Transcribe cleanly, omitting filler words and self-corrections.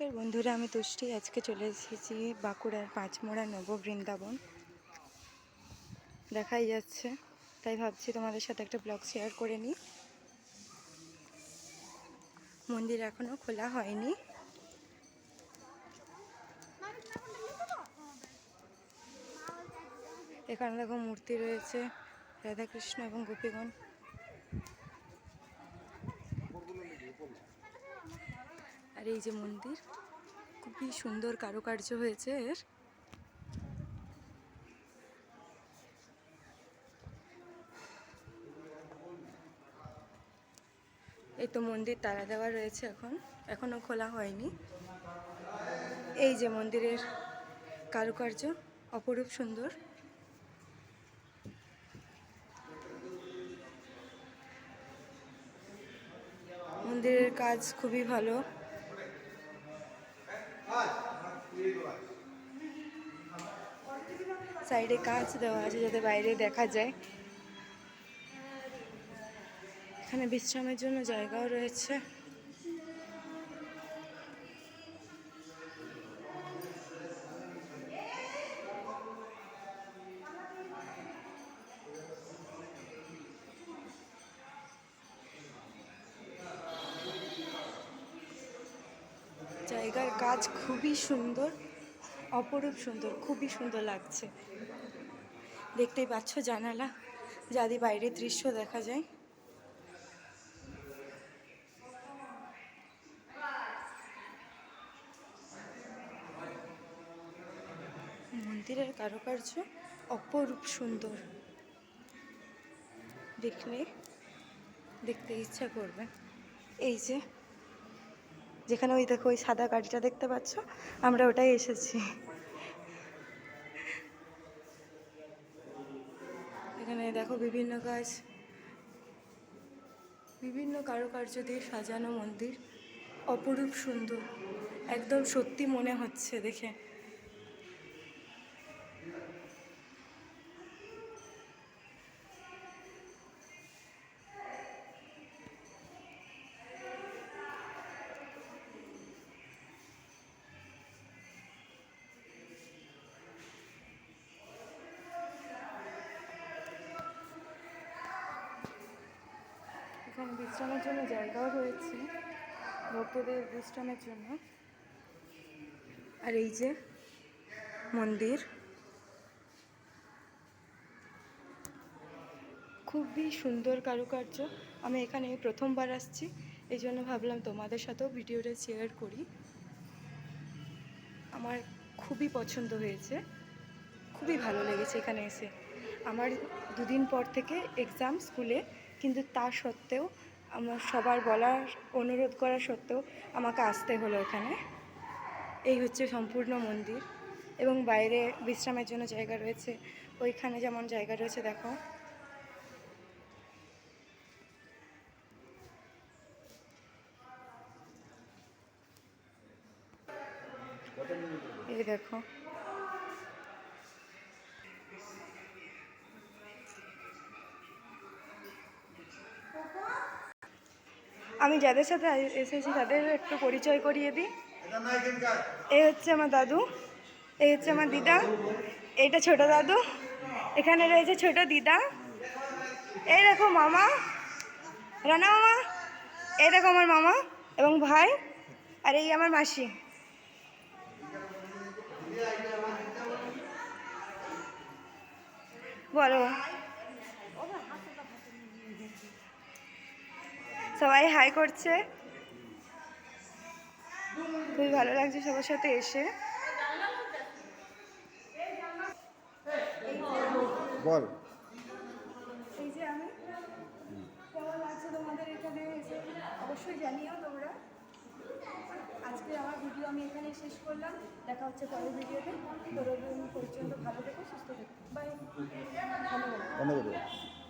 নমস্কার বন্ধুরা, আমি তুষ্টি। আজকে চলে এসেছি বাঁকুড়ার পাঁচমোড়া নববৃন্দাবন। দেখাই যাচ্ছে, তাই ভাবছি তোমাদের সাথে একটা ব্লগ শেয়ার করে নিই। মন্দির এখনো খোলা হয়নি। এখানে দেখো মূর্তি রয়েছে রাধাকৃষ্ণ এবং গোপীগণ। আর এই যে মন্দির, খুবই সুন্দর কারুকার্য হয়েছে এর। এই তো মন্দির তালা দেওয়া রয়েছে, এখনো খোলা হয়নি। এই যে মন্দিরের কারুকার্য অপরূপ সুন্দর। মন্দিরের কাজ খুবই ভালো। সাইডে কাঁচ দেওয়া আছে যাতে বাইরে দেখা যায়। এখানে বিশ্রামের জন্য জায়গাও রয়েছে। জায়গার কাজ খুবই সুন্দর, অপরূপ সুন্দর, খুবই সুন্দর লাগছে। দেখতেই পাচ্ছ জানালা, যাদি বাইরের দৃশ্য দেখা যায়। মন্দিরের কারুকার্য অপরূপ সুন্দর, দেখতে ইচ্ছা করবে। এই যে যেখানে ওই দেখো ওই সাদা গাড়িটা দেখতে পাচ্ছ, আমরা ওটাই এসেছি। এখানে দেখো বিভিন্ন কাজ, বিভিন্ন কারুকার্য দিয়ে সাজানো মন্দির, অপরূপ সুন্দর, একদম সত্যি মনে হচ্ছে দেখে। এখানে বিশ্রামের জন্য জায়গাও রয়েছে ভক্তদের বিশ্রামের জন্য। আর এই যে মন্দির, খুবই সুন্দর কারুকার্য। আমি এখানে প্রথমবার আসছি, এই জন্য ভাবলাম তোমাদের সাথেও ভিডিওটা শেয়ার করি। আমার খুবই পছন্দ হয়েছে, খুবই ভালো লেগেছে এখানে এসে। আমার দুদিন পর থেকে এক্সাম স্কুলে, কিন্তু তা সত্ত্বেও আমার সবার বলার অনুরোধ করা সত্ত্বেও আমাকে আসতে হলো এখানে। এই হচ্ছে সম্পূর্ণ মন্দির, এবং বাইরে বিশ্রামের জন্য জায়গা রয়েছে। ওইখানে যেমন জায়গা রয়েছে দেখো। এই দেখো, আমি যাদের সাথে এসেছি তাদের একটু পরিচয় করিয়ে দিই। এই হচ্ছে আমার দাদু, এই হচ্ছে আমার দিদা, এইটা ছোট দাদু, এখানে রয়েছে ছোট দিদা, এই দেখো মামা, রানা মামা, এই দেখো আমার মামা এবং ভাই, আর এই আমার মাসি। বলো, সবাই হাই করছে, খুবই ভালো লাগছে সবার সাথে এসে। বল, এই যে আমি, কেমন লাগছে তোমাদের এখানে এসে অবশ্যই জানিও তোমরা। আজকে আমার ভিডিও আমি এখানে শেষ করলাম, দেখা হচ্ছে পরের ভিডিওতে। ততদিন পর্যন্ত ভালো থেকো, সুস্থ থেকো, বাই। ধন্যবাদ।